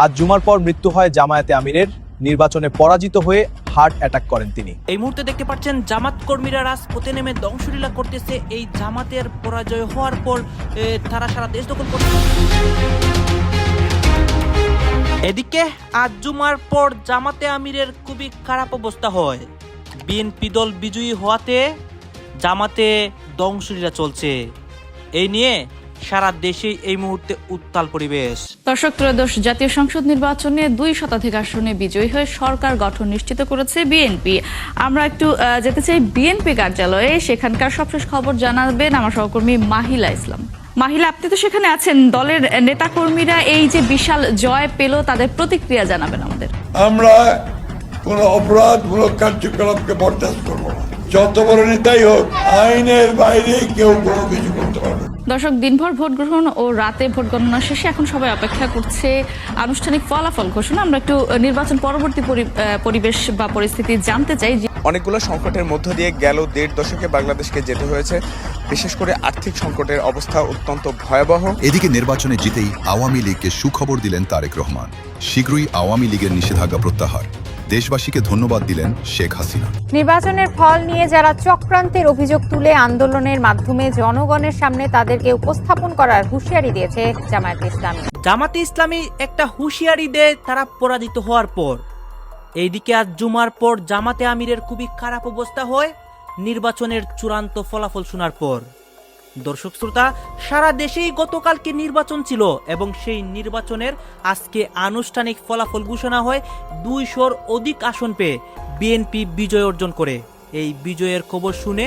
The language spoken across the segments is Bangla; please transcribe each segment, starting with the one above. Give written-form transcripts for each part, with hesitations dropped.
আজ জুমার পর মৃত্যু হয় জামায়াতে আমিরের। নির্বাচনে পরাজিত হয়ে হার্ট অ্যাটাক করেন তিনি। এই মুহূর্তে দেখতে পাচ্ছেন জামাত কর্মীরা রাজপথে নেমে ধ্বংসলীলা করতেছে। এই জামাতের পরাজয় হওয়ার পর তারা সারা দেশ দখল করছে। এদিকে আজ জুমার পর জামাতে আমিরের খুবই খারাপ অবস্থা হয়। বিএনপি দল বিজয়ী হওয়াতে জামাতে ধ্বংসলীলা চলছে। এই নিয়ে সারা দেশে এই মুহূর্তে উত্তাল পরিবেশ। দর্শক, ত্রয়োদশ জাতীয় সংসদ নির্বাচনে 2 শতাধিক আসনে বিজয়ী হয়ে সরকার গঠন নিশ্চিত করেছে বিএনপি। আমরা একটু যেতে চাই বিএনপি কার্যালয়ে, সেখানকার সবশেষ খবর জানাবেন আমার সহকর্মী মাহিলা ইসলাম। মাহিলা, আপনি তো সেখানে আছেন, দলের নেতাকর্মীরা এই যে বিশাল জয় পেল তাদের প্রতিক্রিয়া জানাবেন আমাদের। আমরা কোন অপরাধমূলক কার্যকলাপকে বরদাস্ত করবো না, যত বড় নেতাই হোক, আইনের বাইরে কেউ কোনো কিছু করতে পারবে। দর্শক, দিনভর ভোট গ্রহণ ও রাতে ভোট গণনা শেষে এখন সবাই অপেক্ষা করছে আনুষ্ঠানিক ফলাফল ঘোষণা। আমরা একটু নির্বাচন পরবর্তী পরিবেশ বা পরিস্থিতি জানতে চাই। অনেকগুলো সংকটের মধ্য দিয়ে গেল 1.5 দশকে বাংলাদেশকে যেতে হয়েছে। বিশেষ করে আর্থিক সংকটের অবস্থা অত্যন্ত ভয়াবহ। এদিকে নির্বাচনে জিতেই আওয়ামী লীগকে সুখবর দিলেন তারেক রহমান। শীঘ্রই আওয়ামী লীগের নিষেধাজ্ঞা প্রত্যাহার। দেশবাসীকে ধন্যবাদ দিলেন শেখ হাসিনা। নির্বাচনের ফল নিয়ে যারা চক্রান্তের অভিযোগ তুলে আন্দোলনের মাধ্যমে জনগণের সামনে তাদেরকে উপস্থাপন করার হুঁশিয়ারি দিয়েছে জামায়াতে ইসলামী। জামাতে ইসলামী একটা হুঁশিয়ারি দেয় তারা পরাজিত হওয়ার পর। এইদিকে আজ জুমার পর জামাতে আমিরের খুবই খারাপ অবস্থা হয় নির্বাচনের চূড়ান্ত ফলাফল শোনার পর। দর্শক শ্রোতা, সারা দেশেই গতকালকে নির্বাচন ছিল এবং সেই নির্বাচনের আজকে আনুষ্ঠানিক ফলাফল ঘোষণা হয়। 200-র অধিক আসন পেয়ে বিএনপি বিজয় অর্জন করে। এই বিজয়ের খবর শুনে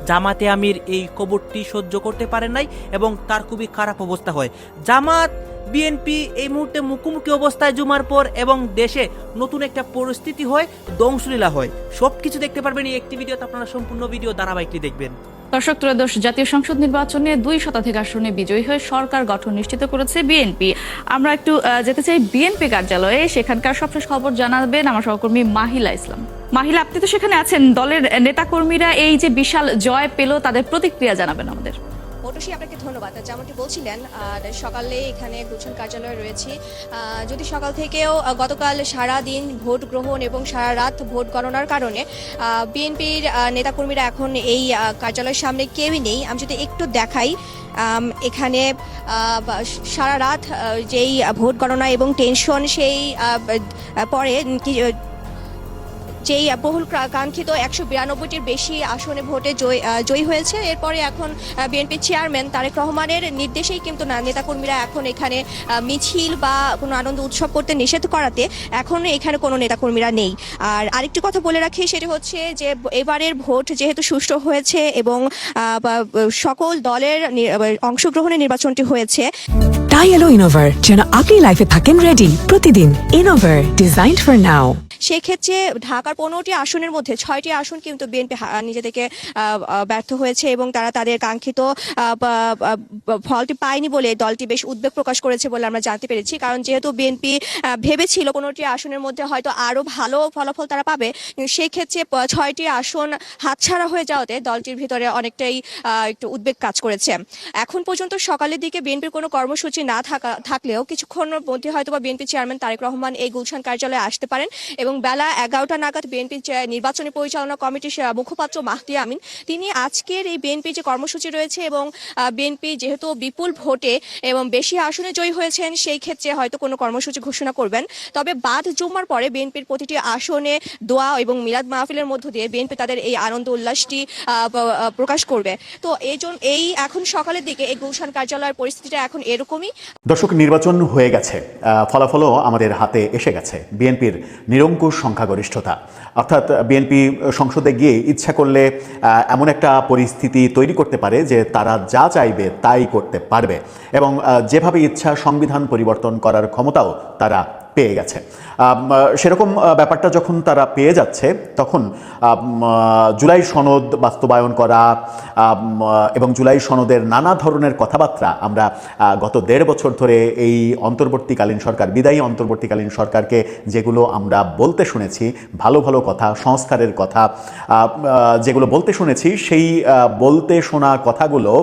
জামাতে আমির এই খবরটি সহ্য করতে পারেন নাই এবং তার খুবই খারাপ অবস্থা হয়। জামাত বিএনপি এই মুহূর্তে মুখোমুখি অবস্থায় জুমার পর এবং দেশে নতুন একটা পরিস্থিতি হয়, ধ্বংসলীলা হয়। সবকিছু দেখতে পারবেন এই একটি ভিডিওতে, আপনারা সম্পূর্ণ ভিডিও ধারাবাহিকটি দেখবেন। দর্শক, ত্রয়োদশ জাতীয় সংসদ নির্বাচনে 2 শতাধিক আসনে বিজয়ী হয়ে সরকার গঠন নিশ্চিত করেছে বিএনপি। আমরা একটু যেতে চাই বিএনপি কার্যালয়ে, সেখানকার সবশেষ খবর জানাবেন আমার সহকর্মী মাহিলা ইসলাম। মাহিলা, আপনি তো সেখানে আছেন, দলের নেতাকর্মীরা এই যে বিশাল জয় পেল তাদের প্রতিক্রিয়া জানাবেন আমাদের। পটুশী, আপনাকে ধন্যবাদ। যেমনটি বলছিলেন, সকালে এখানে গুলশান কার্যালয়ে রয়েছি। যদি সকাল থেকেও গতকাল সারা দিন ভোট গ্রহণ এবং সারা রাত ভোট গণনার কারণে বিএনপির নেতাকর্মীরা এখন এই কার্যালয়ের সামনে কেউই নেই। আমি যদি একটু দেখাই, এখানে সারা রাত যেই ভোট গণনা এবং টেনশন, সেই পরে যেই বহুল কাঙ্ক্ষিত 192টির বেশি আসনে ভোটে জয়ী হয়েছে। এরপরে এখন বিএনপির চেয়ারম্যান তারেক রহমানের নির্দেশেই কিন্তু নেতাকর্মীরা এখন এখানে মিছিল বা কোনো আনন্দ উৎসব করতে নিষেধ করাতে এখন এখানে কোনো নেতাকর্মীরা নেই। আর আরেকটি কথা বলে রাখি, সেটি হচ্ছে যে এবারের ভোট যেহেতু সুষ্ঠু হয়েছে এবং সকল দলের অংশগ্রহণে নির্বাচনটি হয়েছে। তাই এলো ইনোভার, যেন আপনি লাইফে থাকেন রেডি প্রতিদিন। Innova, designed for now. সেক্ষেত্রে ঢাকার 15টি আসনের মধ্যে 6টি আসন কিন্তু বিএনপি নিজে থেকে ব্যর্থ হয়েছে এবং তারা তাদের কাঙ্ক্ষিত ফলটি পায়নি বলে দলটি বেশ উদ্বেগ প্রকাশ করেছে বলে আমরা জানতে পেরেছি। কারণ যেহেতু বিএনপি ভেবেছিল 15টি আসনের মধ্যে হয়তো আরো ভালো ফলাফল তারা পাবে, সেই ক্ষেত্রে 6টি আসন হাতছাড়া হয়ে যাওয়াতে দলটির ভিতরে অনেকটাই একটু উদ্বেগ কাজ করেছে। এখন পর্যন্ত সকালের দিকে বিএনপির কোনো কর্মসূচি না থাকলেও কিছুক্ষণের মধ্যে হয়তো বা বিএনপি চেয়ারম্যান তারেক রহমান এই গুলশান কার্যালয়ে আসতে পারেন এবং বেলা 11টা নাগাদ বিএনপি নির্বাচনী পরিচালনা কমিটির মুখপাত্র মাহদি আমিন তিনি আজকের এই বিএনপি যে কর্মসূচি রয়েছে এবং বিএনপি যেহেতু বিপুল ভোটে এবং বেশি আসনে জয়ী হয়েছেন, সেই ক্ষেত্রে হয়তো কোনো কর্মসূচি ঘোষণা করবেন। তবে বাদ জুম্মার পরে বিএনপির প্রতিটি আসনে দোয়া এবং মিলাদ মাহফিলের মধ্য দিয়ে বিএনপি তাদের এই আনন্দ উল্লাসটি প্রকাশ করবে। তো এই এখন সকালের দিকে এই গুলশান কার্যালয়ের পরিস্থিতিটা এখন এরকমই। দর্শক, নির্বাচন হয়ে গেছে, ফলাফলও আমাদের হাতে এসে গেছে। বিএনপির নিরঙ্কুশ সংখ্যাগরিষ্ঠতা, অর্থাৎ বিএনপি সংসদে গিয়ে ইচ্ছা করলে এমন একটা পরিস্থিতি তৈরি করতে পারে যে তারা যা চাইবে তাই করতে পারবে এবং যেভাবে ইচ্ছা সংবিধান পরিবর্তন করার ক্ষমতাও তারা পেয়ে গেছে। সেরকম ব্যাপারটা যখন তারা পেয়ে যাচ্ছে, তখন জুলাই সনদ বাস্তবায়ন করা এবং জুলাই সনদের নানা ধরনের কথাবার্তা আমরা গত 1.5 বছর ধরে এই অন্তর্বর্তীকালীন সরকার, বিদায়ী অন্তর্বর্তীকালীন সরকারকে যেগুলো আমরা বলতে শুনেছি, ভালো ভালো কথা, সংস্কারের কথা যেগুলো বলতে শুনেছি, সেই বলতে শোনা কথাগুলো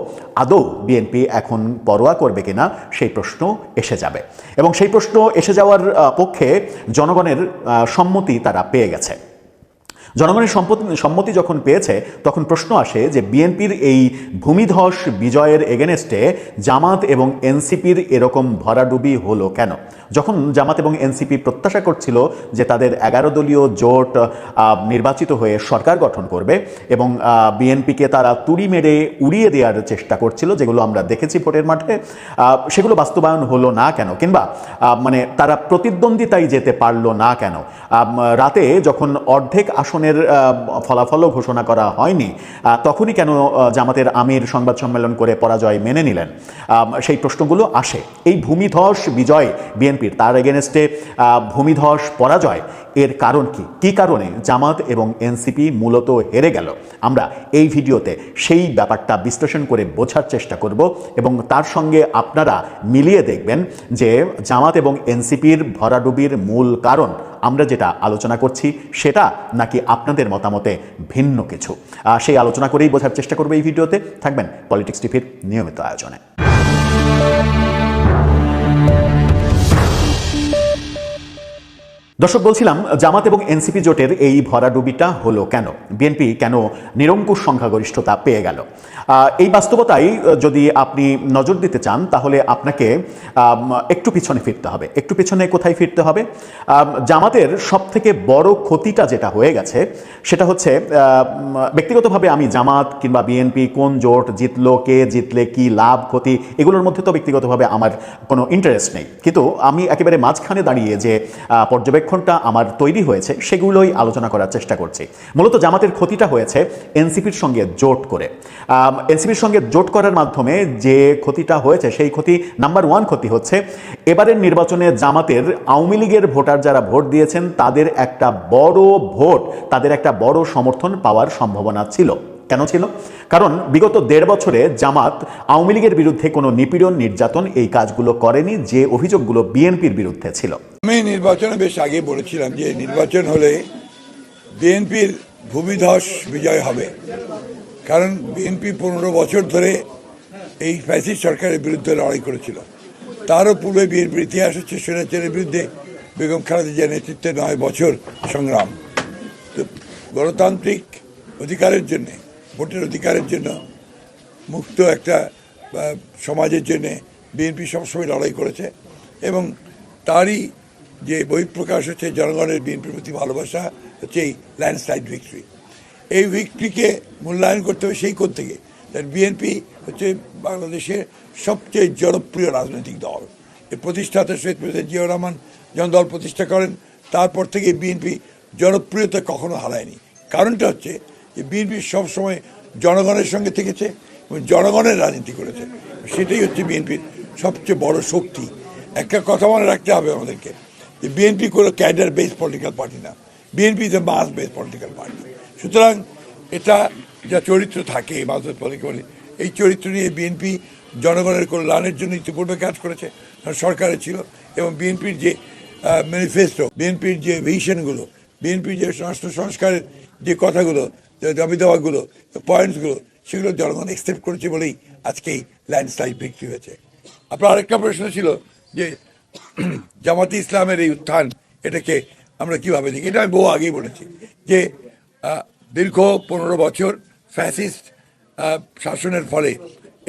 আদৌ বিএনপি এখন পরোয়া করবে কিনা সেই প্রশ্ন এসে যাবে। এবং সেই প্রশ্ন এসে যাওয়ার পক্ষে জনগণের সম্মতি তারা পেয়ে গেছে। জনগণের সম্মতি যখন পেয়েছে তখন প্রশ্ন আসে যে বিএনপির এই ভূমিধস বিজয়ের এগেনেস্টে জামাত এবং এনসিপির এরকম ভরাডুবি হলো কেন? যখন জামাত এবং এনসিপি প্রত্যাশা করছিল যে তাদের 11 দলীয় জোট নির্বাচিত হয়ে সরকার গঠন করবে এবং বিএনপিকে তারা তুড়ি মেরে উড়িয়ে দেওয়ার চেষ্টা করছিল, যেগুলো আমরা দেখেছি ভোটের মাঠে, সেগুলো বাস্তবায়ন হলো না কেন? কিংবা মানে তারা প্রতিদ্বন্দ্বিতায় যেতে পারলো না কেন? রাতে যখন অর্ধেক আসনের ফলাফলও ঘোষণা করা হয়নি তখনই কেন জামাতের আমির সংবাদ সম্মেলন করে পরাজয় মেনে নিলেন? সেই প্রশ্নগুলো আসে। এই ভূমিধস বিজয় বিএনপির, তার এগেনস্টে ভূমিধস পরাজয়, এর কারণ কি? কী কারণে জামাত এবং এনসিপি মূলত হেরে গেল? আমরা এই ভিডিওতে সেই ব্যাপারটা বিশ্লেষণ করে বোঝার চেষ্টা করব এবং তার সঙ্গে আপনারা মিলিয়ে দেখবেন যে জামাত এবং এনসিপির ভরাডুবির মূল কারণ আমরা যেটা আলোচনা করছি সেটা নাকি আপনাদের মতামতে ভিন্ন কিছু। সেই আলোচনা করেই বোঝার চেষ্টা করবো এই ভিডিওতে। থাকবেন পলিটিক্স টিভির নিয়মিত আয়োজনে। দর্শক, বলছিলাম জামাত এবং এনসিপি জোটের এই ভরাডুবিটা হলো কেন? বিএনপি কেন নিরঙ্কুশ সংখ্যাগরিষ্ঠতা পেয়ে গেল? এই বাস্তবতায় যদি আপনি নজর দিতে চান তাহলে আপনাকে একটু পিছনে ফিরতে হবে। একটু পিছনে কোথায় ফিরতে হবে? জামাতের সবথেকে বড় ক্ষতিটা যেটা হয়ে গেছে সেটা হচ্ছে, ব্যক্তিগতভাবে আমি জামাত কিংবা বিএনপি কোন জোট জিতলো, কে জিতলে কি লাভ ক্ষতি, এগুলোর মধ্যে তো ব্যক্তিগতভাবে আমার কোনো ইন্টারেস্ট নেই, কিন্তু আমি একেবারে মাঝখানে দাঁড়িয়ে যে পর্যবেক্ষণটা আমার তৈরি হয়েছে সেগুলোই আলোচনা করার চেষ্টা করছি। মূলত জামাতের ক্ষতিটা হয়েছে এনসিপির সঙ্গে জোট করে। এনসিপির সঙ্গে জোট করার মাধ্যমে যে ক্ষতিটা হয়েছে সেই ক্ষতি, নাম্বার 1 ক্ষতি হচ্ছে এবারের নির্বাচনে জামাতের আওয়ামী লীগের ভোটার যারা ভোট দিয়েছেন তাদের একটা বড় ভোট, তাদের একটা বড় সমর্থন পাওয়ার সম্ভাবনা ছিল। কেন ছিল? কারণ বিগত 1.5 বছরে জামাত আওয়ামী লীগের বিরুদ্ধে কোনো নিপীড়ন, নির্যাতন এই কাজগুলো করেনি, যে অভিযোগগুলো বিএনপির বিরুদ্ধে ছিল। আমি নির্বাচনে বেশ আগে বলেছিলাম যে নির্বাচন হলে বিএনপির ভূমিধস বিজয় হবে, কারণ বিএনপি 15 বছর ধরে এই ফ্যাসিস্ট সরকারের বিরুদ্ধে লড়াই করেছিল। তারও পূর্বে বিএনপির ইতিহাস হচ্ছে স্বৈরাচারের বিরুদ্ধে বেগম খালেদা জিয়ার নেতৃত্বে 9 বছর সংগ্রাম। তো গণতান্ত্রিক অধিকারের জন্য, ভোটের অধিকারের জন্য, মুক্ত একটা সমাজের জন্য বিএনপি সবসময় লড়াই করেছে এবং তারই যে বহিঃপ্রকাশ হচ্ছে জনগণের বিএনপির প্রতি ভালোবাসা, হচ্ছে এই ল্যান্ডস্লাইড ভিক্টরি। এই ভিক্টরিকে মূল্যায়ন করতে হবে সেই কোণ থেকে। বিএনপি হচ্ছে বাংলাদেশের সবচেয়ে জনপ্রিয় রাজনৈতিক দল। এর প্রতিষ্ঠাতা শহীদ প্রেসিডেন্ট জিয়াউর রহমান যখন দল প্রতিষ্ঠা করেন তারপর থেকে বিএনপি জনপ্রিয়তা কখনো হারায়নি। কারণটা হচ্ছে যে বিএনপি সবসময় জনগণের সঙ্গে থেকেছে এবং জনগণের রাজনীতি করেছে। সেটাই হচ্ছে বিএনপির সবচেয়ে বড় শক্তি। একটা কথা মনে রাখতে হবে আমাদেরকে, যে বিএনপি কোনো ক্যাডার বেস পলিটিক্যাল পার্টি না, BNP is a mass base political party. সুতরাং এটা যা চরিত্র থাকে মাস বেস পলিটিক্যাল, এই চরিত্র নিয়ে বিএনপি জনগণের কল্যাণের জন্য ইতিপূর্বে কাজ করেছে, সরকারে ছিল। এবং বিএনপির যে ম্যানিফেস্টো, বিএনপির যে ভিশনগুলো, বিএনপির যে রাষ্ট্র সংস্কারের যে কথাগুলো, দাবি দেওয়াগুলো, পয়েন্টসগুলো, সেগুলো জনগণ অ্যাকসেপ্ট করেছে বলেই আজকে এই ল্যান্ডস্লাইড ভিক্টরি হয়েছে। আপনার আরেকটা প্রশ্ন ছিল যে জামাতে ইসলামের এই উত্থান, এটাকে আমরা কিভাবে দেখি? এটা আমি বহু আগেই বলেছি যে দীর্ঘ 15 বছর ফ্যাসিস্ট শাসনের ফলে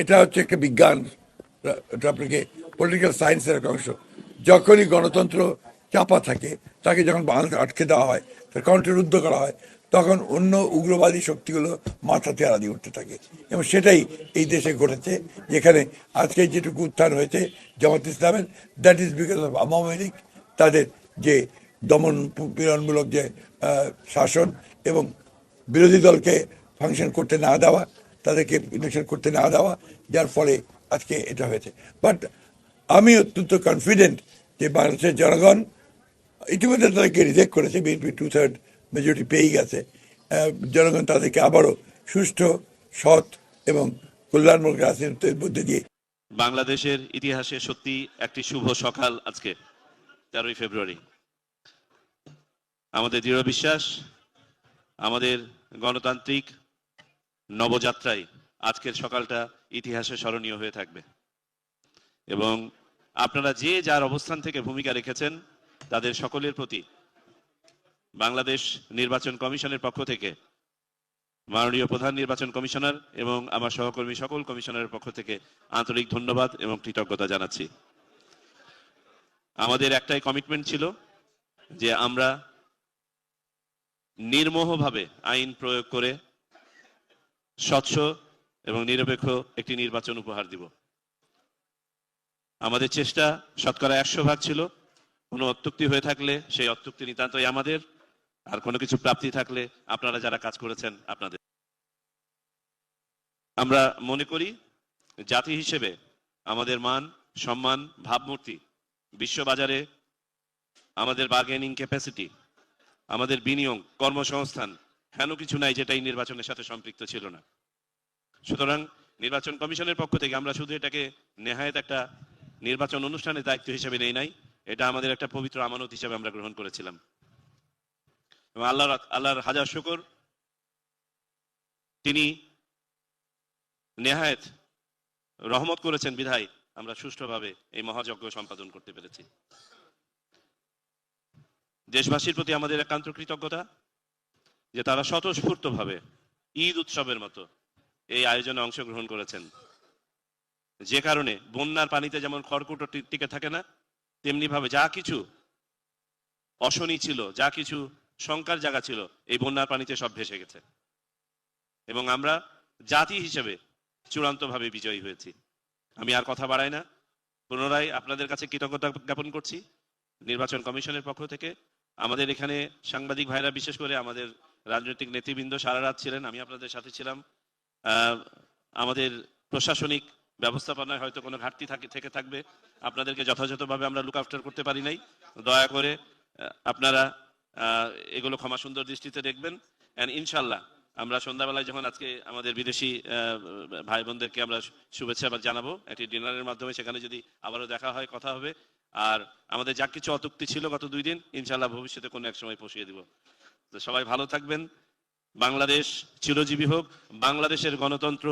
এটা হচ্ছে একটা বিজ্ঞান, এটা আপনাকে পলিটিক্যাল সায়েন্সের একটা অংশ। যখনই গণতন্ত্র চাপা থাকে, তাকে যখন বাংলাদেশে আটকে দেওয়া হয়, তার কণ্ঠরুদ্ধ করা হয়, তখন অন্য উগ্রবাদী শক্তিগুলো মাথা তেরা দিয়ে উঠতে থাকে। এবং সেটাই এই দেশে ঘটেছে, যেখানে আজকে যেটুকু উত্থান হয়েছে জামাত ইসলামের, that is because of Awami League, তাদের যে দমন পীড়নমূলক যে শাসন এবং বিরোধী দলকে ফাংশন করতে না দেওয়া, তাদেরকে ইলেকশন করতে না দেওয়া, যার ফলে আজকে এটা হয়েছে। বাট আমি অত্যন্ত কনফিডেন্ট যে বাংলাদেশের জনগণ ইতিমধ্যে তাদেরকে রিজেক্ট করেছে, বিএনপি 2/3 মেজরিটি পেয়ে গেছে। জনগণ তাদেরকে আবারও সুষ্ঠু, সৎ এবং কল্যাণমূলক রাজনীতির মধ্যে দিয়ে। বাংলাদেশের ইতিহাসে সত্যি একটি শুভ সকাল আজকে 13ই ফেব্রুয়ারি। আমাদের দৃঢ় বিশ্বাস, আমাদের গণতান্ত্রিক নবযাত্রায় আজকের সকালটা ইতিহাসে স্মরণীয় হয়ে থাকবে এবং আপনারা যে যার অবস্থান থেকে ভূমিকা রেখেছেন তাদের সকলের প্রতি বাংলাদেশ নির্বাচন কমিশনের পক্ষ থেকে, মাননীয় প্রধান নির্বাচন কমিশনার এবং আমার সহকর্মী সকল কমিশনারের পক্ষ থেকে আন্তরিক ধন্যবাদ এবং কৃতজ্ঞতা জানাচ্ছি। আমাদের একটাই কমিটমেন্ট ছিল যে আমরা নির্মোহভাবে আইন প্রয়োগ করে স্বচ্ছ এবং নিরপেক্ষ একটি নির্বাচন উপহার দিব। আমাদের চেষ্টা শতকরা 100% ছিল। কোনো অত্যুক্তি হয়ে থাকলে সেই অত্যুক্তি নিতান্তই আমাদের, আর কোনো কিছু প্রাপ্তি থাকলে আপনারা যারা কাজ করেছেন আপনাদের। আমরা মনে করি জাতি হিসেবে আমাদের মান, সম্মান, ভাবমূর্তি, বিশ্ববাজারে আমাদের বার্গেনিং ক্যাপাসিটি, আমাদের বিনিয়োগ, কর্মসংস্থান হেন কিছু নাই যেটা এই নির্বাচনের সাথে সম্পৃক্ত ছিল না। সুতরাং নির্বাচন কমিশনের পক্ষ থেকে আমরা শুধু এটাকে নেহায়েত একটা নির্বাচন অনুষ্ঠানের দায়িত্ব হিসেবে নেই নাই, এটা আমাদের একটা পবিত্র আমানত হিসেবে আমরা গ্রহণ করেছিলাম। এবং আল্লাহর হাজার শুকর, তিনি নেহায়েত রহমত করেছেন বিধায় আমরা সুষ্ঠুভাবে এই মহাযজ্ঞ সম্পাদন করতে পেরেছি। দেশবাসীর প্রতি আমাদের একান্ত কৃতজ্ঞতা যে তারা স্বতঃস্ফূর্তভাবে ঈদ উৎসবের মতো এই আয়োজনে অংশগ্রহণ করেছেন, যে কারণে বন্যার পানিতে যেমন খড়কুটো টিকে থাকে না, তেমনি ভাবে যা কিছু অশনি ছিল, যা কিছু শঙ্কার জায়গা ছিল, এই বন্যার পানিতে সব ভেসে গেছে এবং আমরা জাতি হিসেবে চূড়ান্তভাবে বিজয়ী হয়েছি। আমি আর কথা বাড়াই না, পুনরায় আপনাদের কাছে কৃতজ্ঞতা জ্ঞাপন করছি নির্বাচন কমিশনের পক্ষ থেকে। আমাদের এখানে সাংবাদিক ভাইরা, বিশেষ করে আমাদের রাজনৈতিক নেতৃবৃন্দ সারা রাত ছিলেন, আমি আপনাদের সাথে ছিলাম। আমাদের প্রশাসনিক ব্যবস্থাপনায় হয়তো কোনো ঘাটতি থেকে থাকবে, আপনাদেরকে যথাযথভাবে আমরা লুক আফটার করতে পারি নাই, দয়া করে আপনারা এগুলো ক্ষমা সুন্দর দৃষ্টিতে দেখবেন। এন্ড ইনশাল্লাহ আমরা সন্ধ্যাবেলায় যখন আজকে আমাদের বিদেশি ভাই বোনদেরকে আমরা শুভেচ্ছা জানাবো একটি ডিনারের মাধ্যমে, সেখানে যদি আবারও দেখা হয়, কথা হবে। আর আমাদের যা কিছু অত্যুক্তি ছিল গত 2 দিন, ইনশাল্লাহ ভবিষ্যতে কোনো এক সময় পুষিয়ে দিব। তো সবাই ভালো থাকবেন, বাংলাদেশ চিরজীবী হোক, বাংলাদেশের গণতন্ত্র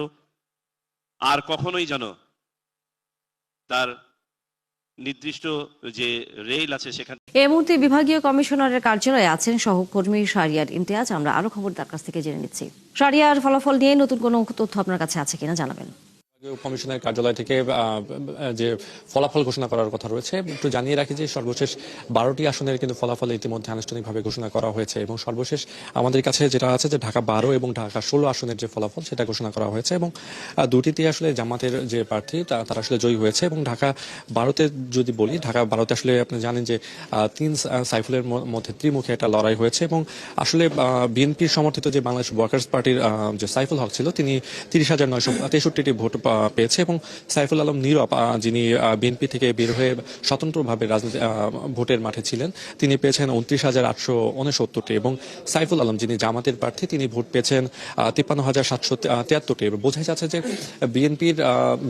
আর কখনোই যেন তার নির্দিষ্ট যে রেল আছে সেখানে। এই মুহূর্তে বিভাগীয় কমিশনারের কার্যালয়ে আছেন সহকর্মী শাহরিয়ার ইমতিয়াজ। আমরা আরো খবর তার কাছ থেকে জেনে নিচ্ছি। শাহরিয়ার, ফলাফল নিয়ে নতুন কোনো তথ্য আপনার কাছে আছে কিনা জানাবেন। কমিশনের কার্যালয় থেকে যে ফলাফল ঘোষণা করার কথা রয়েছে, একটু জানিয়ে রাখি যে সর্বশেষ 12টি আসনের কিন্তু ফলাফল ইতিমধ্যে আনুষ্ঠানিকভাবে ঘোষণা করা হয়েছে এবং সর্বশেষ আমাদের কাছে যেটা আছে যে ঢাকা 12 এবং ঢাকা 16 আসনের যে ফলাফল সেটা ঘোষণা করা হয়েছে এবং দুটিতে আসলে জামাতের যে প্রার্থী তারা আসলে জয়ী হয়েছে। এবং ঢাকা 12তে যদি বলি, ঢাকা 12তে আসলে আপনি জানেন যে 3 সাইফুলের মধ্যে ত্রিমুখী একটা লড়াই হয়েছে এবং আসলে বিএনপির সমর্থিত যে বাংলাদেশ ওয়ার্কার্স পার্টির যে সাইফুল হক ছিল, তিনি 30,963টি ভোট পেয়েছে এবং সাইফুল আলম নীরব, যিনি বিএনপি থেকে বের হয়ে স্বতন্ত্রভাবে রাজনীতি ভোটের মাঠে ছিলেন, তিনি পেয়েছেন 29,869টি এবং সাইফুল আলম, যিনি জামাতের প্রার্থী, তিনি ভোট পেয়েছেন 53,773টি। বোঝাই যাচ্ছে যে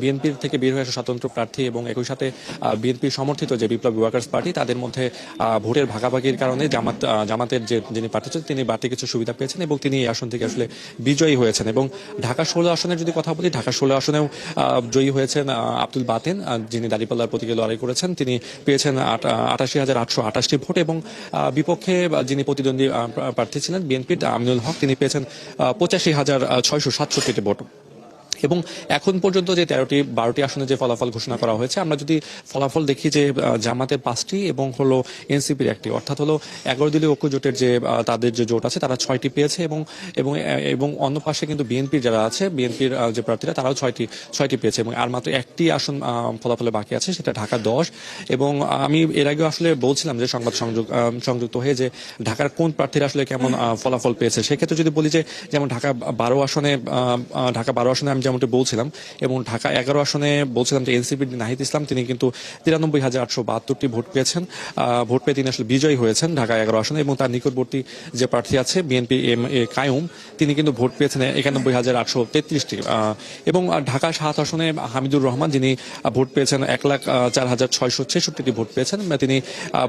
বিএনপির থেকে বের হয়ে আসা স্বতন্ত্র প্রার্থী এবং একই সাথে বিএনপির সমর্থিত যে বিপ্লবী ওয়ার্কার্স পার্টি, তাদের মধ্যে ভোটের ভাগাভাগির কারণে জামাতের যিনি প্রার্থী ছিলেন তিনি বাড়তি কিছু সুবিধা পেয়েছেন এবং তিনি এই আসন থেকে আসলে বিজয়ী হয়েছেন। এবং ঢাকা 16 আসনের যদি কথা বলি, ঢাকা 16 আসনেও জয়ী হয়েছেন আব্দুল বাতেন, যিনি দাঁড়িপাল্লার প্রতীকে লড়াই করেছেন, তিনি পেয়েছেন 88,828টি ভোট এবং বিপক্ষে যিনি প্রতিদ্বন্দ্বী প্রার্থী ছিলেন বিএনপির আমিনুল হক, তিনি পেয়েছেন 85,667টি ভোট। এবং এখন পর্যন্ত যে 12টি আসনে যে ফলাফল ঘোষণা করা হয়েছে, আমরা যদি ফলাফল দেখি যে জামাতের 5টি এবং হলো এনসিপির 1টি, অর্থাৎ হলো 11 দলীয় ঐক্য জোটের যে তাদের যে জোট আছে তারা 6টি পেয়েছে এবং অন্য পাশে কিন্তু বিএনপির যারা আছে, বিএনপির যে প্রার্থীরা তারাও 6টি পেয়েছে এবং আর মাত্র 1টি আসন ফলাফলে বাকি আছে, সেটা ঢাকা 10। এবং আমি এর আগে আসলে বলছিলাম যে সংবাদ সংযুক্ত হয়ে যে ঢাকার কোন প্রার্থীরা আসলে কেমন ফলাফল পেয়েছে। সেক্ষেত্রে যদি বলি যে যেমন ঢাকা 12 আসনে আমি যেমনটি বলছিলাম, এবং ঢাকা 11 আসনে বলছিলাম যে এনসিপির নাহিদ ইসলাম, তিনি কিন্তু 93,872টি ভোট পেয়েছেন, ভোট পেয়ে তিনি আসলে বিজয়ী হয়েছেন ঢাকা 11 আসনে। এবং তার নিকটবর্তী যে প্রার্থী আছে বিএনপি কায়ুম, তিনি কিন্তু ভোট পেয়েছেন 91,833টি। এবং ঢাকা 7 আসনে হামিদুর রহমান, যিনি ভোট পেয়েছেন 1,04,666টি ভোট পেয়েছেন, তিনি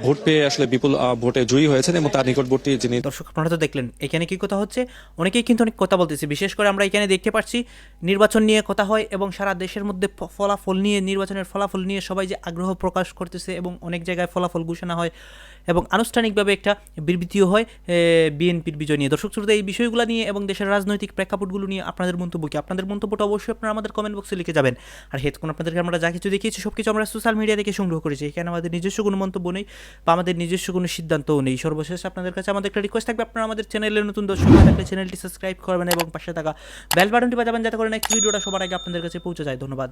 ভোট পেয়ে আসলে বিপুল ভোটে জয়ী হয়েছেন এবং তার নিকটবর্তী যিনি। দর্শক, আপনারা তো দেখলেন এখানে কি কথা হচ্ছে, অনেকেই কিন্তু অনেক কথা বলতেছে। বিশেষ করে আমরা এখানে দেখতে পাচ্ছি নির্বাচন নির্বাচন নিয়ে কথা হয় এবং সারা দেশের মধ্যে ফলাফল নিয়ে, নির্বাচনের ফলাফল নিয়ে সবাই যে আগ্রহ প্রকাশ করতেছে এবং অনেক জায়গায় ফলাফল ঘোষণা হয় এবং আনুষ্ঠানিকভাবে একটা বিবৃতিও হয় বিএনপির বিজয় নিয়ে। দর্শক শ্রোতা, এই বিষয়গুলো নিয়ে এবং দেশের রাজনৈতিক প্রেক্ষাপটগুলো নিয়ে আপনাদের মন্তব্য কি? আপনাদের মন্তব্যটা অবশ্যই আপনারা আমাদের কমেন্ট বক্সে লিখে যাবেন। আর হেতক্ষণ আপনাদেরকে আমরা যা কিছু দেখিয়েছি সব কিছু আমরা সোশ্যাল মিডিয়া থেকে সংগ্রহ করেছি, এখানে আমাদের নিজস্ব কোনো মন্তব্য নেই বা আমাদের নিজস্ব কোনো সিদ্ধান্তও নেই। সর্বশেষ আপনাদের কাছে আমাদের একটা রিকোয়েস্ট থাকবে, আপনারা আমাদের চ্যানেলের নতুন দর্শক হয়ে থাকলে চ্যানেলটি সাবস্ক্রাইব করবেন এবং পাশে থাকা বেল বাটনটি বাজাবেন যাতে করে নেক্সট ভিডিওটা সবার আগে আপনাদের কাছে পৌঁছে যায়। ধন্যবাদ।